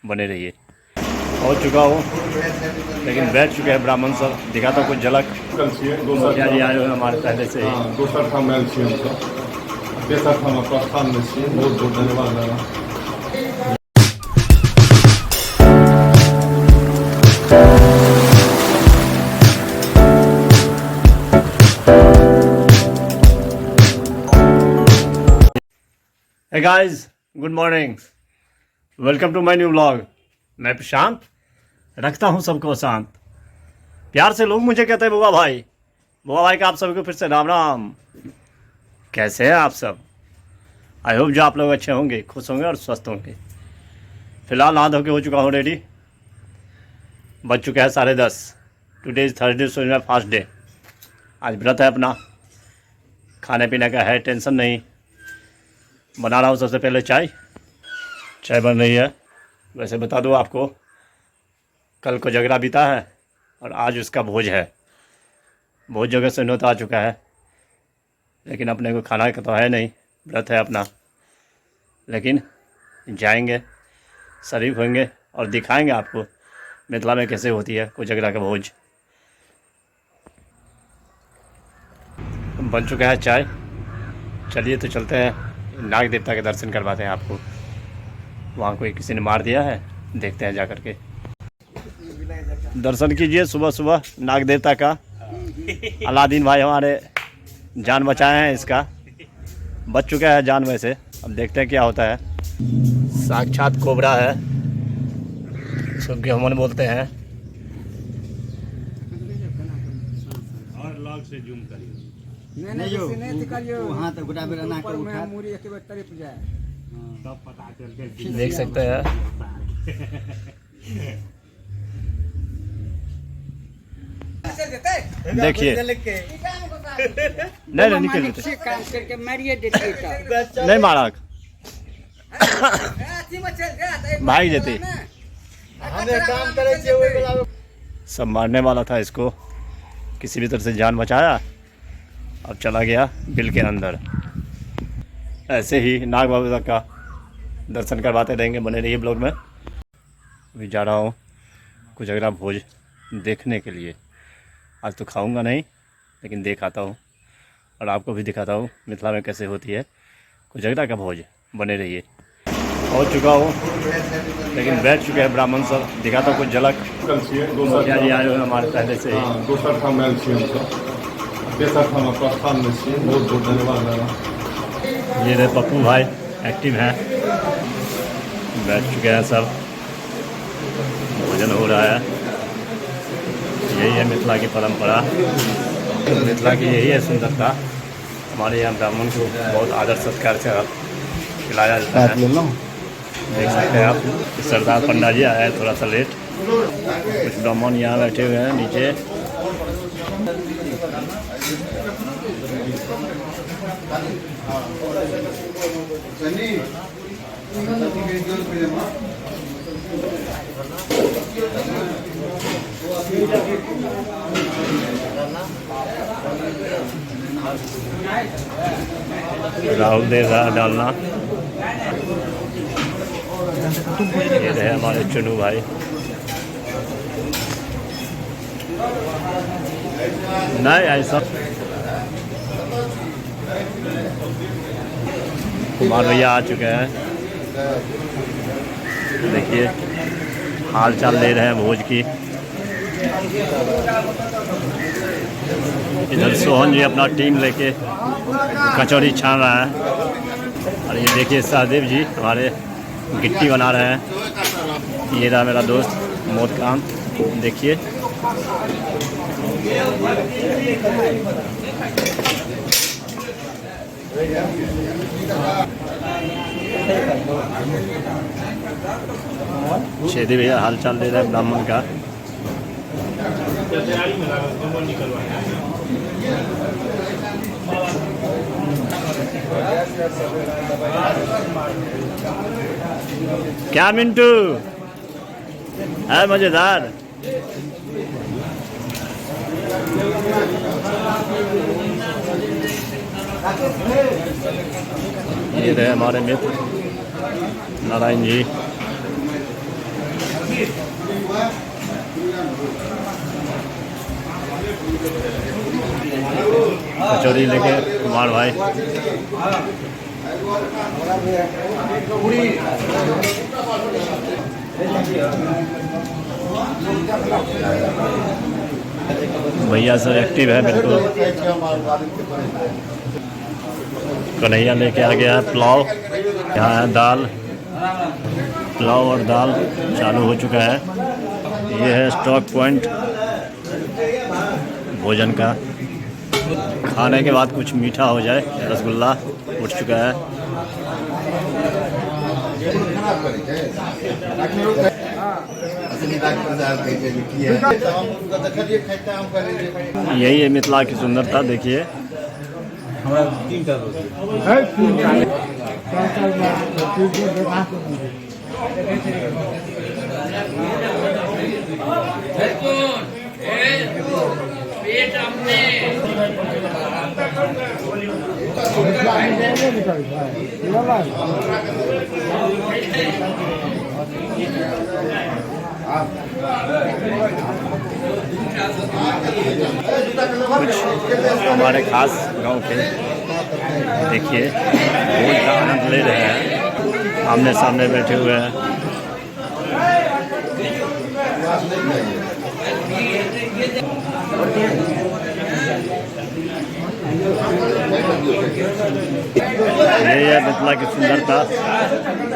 बने रहिए। पहुँच चुका हूँ लेकिन बैठ चुके हैं ब्राह्मण सब। दिखाता हूँ कुछ झलक। मुखिया जी आए हुए हमारे पहले से ही। दोसर ठाम आयल छी हमसब, तेसर ठाम प्रस्थान में छी। बहुत बहुत धन्यवाद। Hey guys, good morning, welcome to my new vlog. मैं प्रशांत, रखता हूँ सबको शांत। प्यार से लोग मुझे कहते हैं बुआ भाई। बुआ भाई का आप सभी को फिर से राम राम। कैसे हैं आप सब? आई होप जो आप लोग अच्छे होंगे, खुश होंगे और स्वस्थ होंगे। फिलहाल नहा धो के हो चुका हूँ रेडी। बज चुके हैं 10:30। टुडे इज़ थर्सडे, सो मेरा फास्ट डे। आज व्रत है अपना, खाने पीने का है टेंशन नहीं। बना रहा हूँ सबसे पहले चाय बन रही है। वैसे बता दूँ आपको, कल को जगरा बीता है और आज उसका भोज है। बहुत जगह से न्योता आ चुका है, लेकिन अपने को खाना का तो है नहीं, व्रत है अपना। लेकिन जाएंगे, शरीफ होंगे और दिखाएंगे आपको मिथिला में कैसे होती है कोजगरा का भोज। बन चुका है चाय। चलिए तो चलते हैं, नाग देवता के दर्शन करवाते हैं आपको। वहाँ कोई किसी ने मार दिया है, देखते हैं जा कर के। दर्शन कीजिए सुबह सुबह नाग देवता का। अलादीन भाई हमारे जान बचाए हैं इसका। बच चुका है जान वैसे, अब देखते हैं क्या होता है। साक्षात कोबरा है, इसको हम बोलते हैं। और लॉग से जूम करिए। वहाँ तक गुड़ा बेरा ना कर उठा मूरी एक बार तरफ जाए, तब पता चलते देख सकते हैं। देखिए, नहीं निकल देते, काम करके मारिए देते नहीं मारा भाई देते। काम करे सब मारने वाला था इसको, किसी भी तरह से जान बचाया, अब चला गया बिल के अंदर। ऐसे ही नाग बाबा का दर्शन करवाते रहेंगे, बने रहिए ब्लॉग में। अभी जा रहा हूँ कोजगरा भोज देखने के लिए। आज तो खाऊंगा नहीं, लेकिन देख आता हूँ और आपको भी दिखाता हूँ मिथिला में कैसे होती है कोजगरा का भोज। बने रहिए। पहुँच चुका हूँ लेकिन बैठ चुके हैं ब्राह्मण सब। दिखाता हूँ कुछ झलक। मुखिया जी आए हुए हमारे पहले से ही। दोसर ठाम आयल छी हमसब, तेसर ठाम प्रस्थान में छी। बहुत बहुत धन्यवाद। ये रहे पप्पू भाई, एक्टिव हैं, बैठ चुके हैं सब। भोजन हो रहा है। यही है मिथिला की परंपरा, मिथिला की यही है सुंदरता। हमारे यहाँ ब्राह्मण को बहुत आदर सत्कार से खिलाया जाता है। देख सकते हैं आप, सरदार पंडा जी आया है थोड़ा सा लेट। कुछ ब्राह्मण यहाँ बैठे हुए हैं नीचे। राहुल दे रहा डालना। ये रहे हमारे चुनू भाई। नहीं ऐसा कुमार भैया आ चुके हैं। देखिए हाल चाल ले रहे हैं भोज की। इधर सोहन जी अपना टीम लेके कचौड़ी छान रहा है। और ये देखिए सहदेव जी हमारे गिट्टी बना रहे हैं। ये रहा मेरा दोस्त मोदकांत, देखिए। छेदी भैया हाल चाल दे रहे हैं ब्राह्मण का। क्या मिंटू है मजेदार। ये रहे हमारे मित्र नारायण जी। कचौड़ी लेके कुमार भाई। भैया सर एक्टिव है बिल्कुल। कन्हैया लेके आ गया है पुलाव, यहाँ है दाल। पुलाव और दाल चालू हो चुका है। ये है स्टॉक पॉइंट भोजन का। खाने के बाद कुछ मीठा हो जाए। रसगुल्ला उठ चुका है। यही है मिथिला की सुंदरता। देखिए कुछ हमारे खास गांव के देखिए भोज का आनंद ले रहे हैं। आमने सामने बैठे हुए हैं। ये है मिथिला की सुंदरता।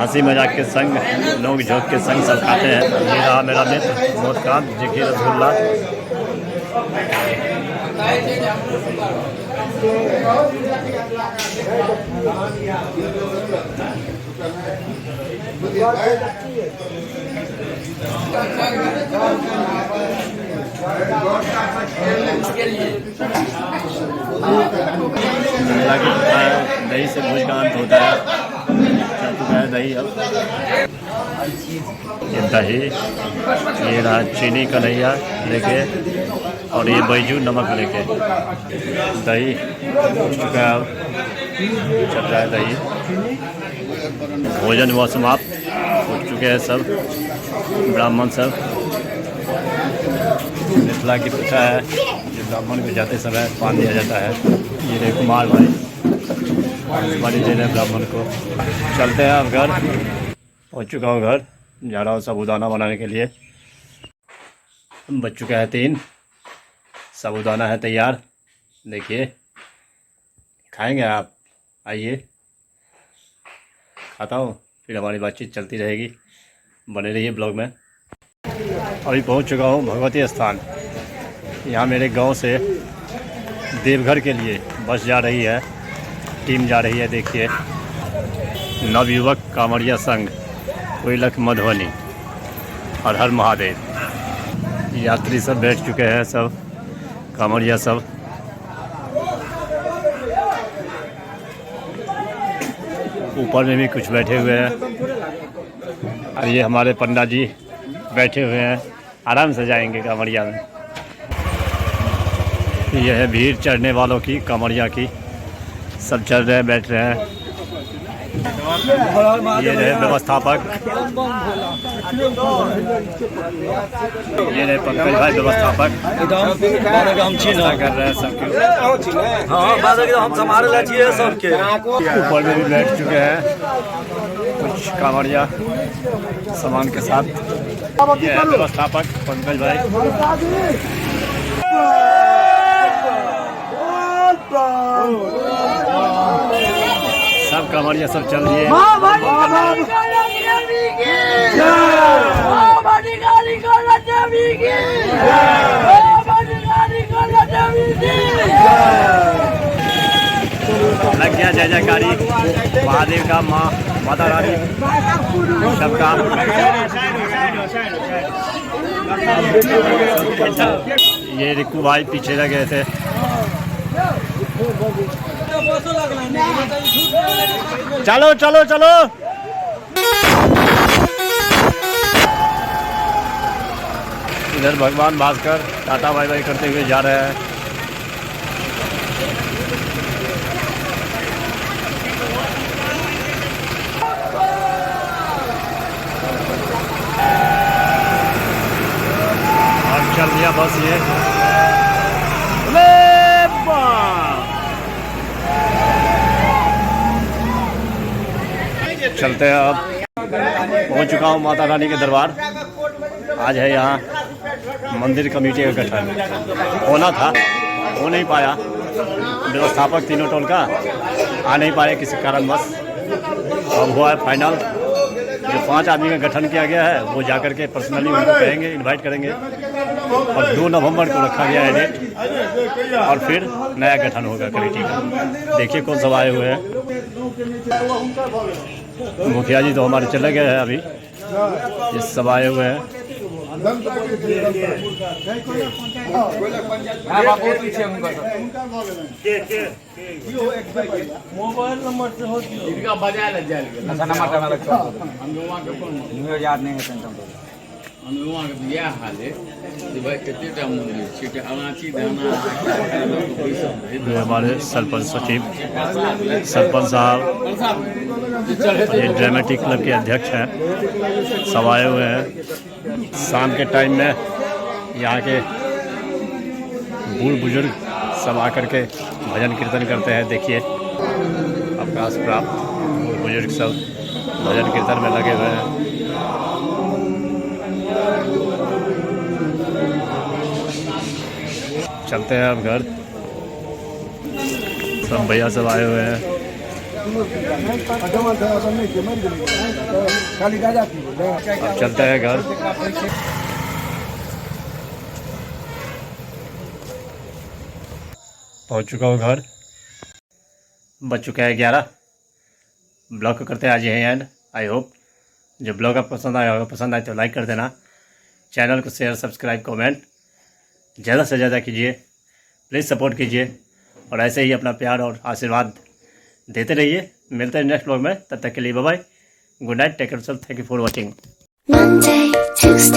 हंसी मजाक के संग, नोक झोंक के संग सब खाते हैं। ये रहा मेरा मित्र मोदकांत जी की रसगुल्ला। दही से भोज का अंत होता है। चल चुका है दही। अब ये दही, ये रहा चीनी कन्हैया लेके, और ये बैजू नमक लेके। दही उठ चुका है। अब चल रहा है दही। भोजन हुआ समाप्त। उठ चुके हैं सब ब्राह्मण सब। मिथिला की प्रथा है कि ब्राह्मण को जाते समय पान दिया जाता है। ये रे कुमार भाई पानी दे रहे ब्राह्मण को। चलते हैं अब घर। पहुंच चुका हूँ घर। जा रहा हूँ साबूदाना बनाने के लिए। बज चुका है 3। साबूदाना है तैयार। देखिए खाएंगे आप? आइए खाता हूँ, फिर हमारी बातचीत चलती रहेगी। बने रहिए ब्लॉग में। अभी पहुँच चुका हूँ भगवती स्थान। यहाँ मेरे गांव से देवघर के लिए बस जा रही है। टीम जा रही है। देखिए नवयुवक कांवड़िया संघ कोइलख मधुबनी। हर हर महादेव। यात्री सब बैठ चुके हैं, सब कांवड़िया सब। ऊपर में भी कुछ बैठे हुए हैं। और ये हमारे पंडा जी बैठे हुए हैं। आराम से जाएंगे कांवड़िया में। यह है भीड़ चढ़ने वालों की, कांवड़िया की। सब चल रहे हैं, बैठ रहे हैं। ये रहे व्यवस्थापक। ये रहे पंकज भाई व्यवस्थापक। कर रहे हैं सबके। हम संभाल सबके। ऊपर में भी बैठ चुके हैं कुछ कांवड़िया सामान के साथ। ये है व्यवस्थापक पंकज भाई। सब कांवड़िया सब चल रही है। लग गया जय जयकारी महादेव का, माँ माता रानी सबका। ये रिक्कू भाई पीछे रह गए थे। चलो चलो चलो। इधर भगवान भास्कर टाटा बाय बाय करते हुए जा रहे हैं। और गया बस ये। अरे बाप! चलते हैं अब। पहुंच चुका हूं माता रानी के दरबार। आज है यहाँ मंदिर कमेटी का गठन होना था, हो नहीं पाया। व्यवस्थापक तीनों टोल का आ नहीं पाए किसी कारणवश। अब हुआ है फाइनल। जो 5 आदमी का गठन किया गया है वो जाकर के पर्सनली उनको कहेंगे, इनवाइट करेंगे। और 2 नवंबर को रखा गया है डेट, और फिर नया गठन होगा कमेटी का। देखिए कौन सब आए हुए हैं। मुखिया जी तो हमारे चले गए हैं अभी, ये सब आए हुए हैं। मोबाइल नंबर से हो इनका बजा लग जाएगा। अच्छा नंबर का अलग हम वहां के कौन याद नहीं है टेंशन। हम वहां के यह हाल है कि भाई कितने टाइम मुझे सीट अनाची देना ये हमारे सरपंच सचिव सरपंच साहब, ये ड्रामेटिक क्लब के अध्यक्ष हैं, सब आए हुए हैं। शाम के टाइम में यहाँ के बूढ़ बुजुर्ग सब आकर के भजन कीर्तन करते हैं। देखिए अवकाश प्राप्त बूढ़ बुजुर्ग सब भजन कीर्तन में लगे हुए हैं। चलते हैं अब घर। सब भैया सब आए हुए हैं। अब चलते हैं घर। पहुंच चुका हूँ घर। बज चुका है 11। ब्लॉग को करते हैं आज यहीं एंड। आई होप जो ब्लॉग आप पसंद आया होगा, पसंद आए तो लाइक कर देना, चैनल को शेयर सब्सक्राइब कमेंट ज़्यादा से ज़्यादा कीजिए, प्लीज़ सपोर्ट कीजिए और ऐसे ही अपना प्यार और आशीर्वाद देते रहिए। मिलते हैं नेक्स्ट ब्लॉग में, तब तक के लिए bye bye, good night, take care, thank you for watching. Monday, Tuesday.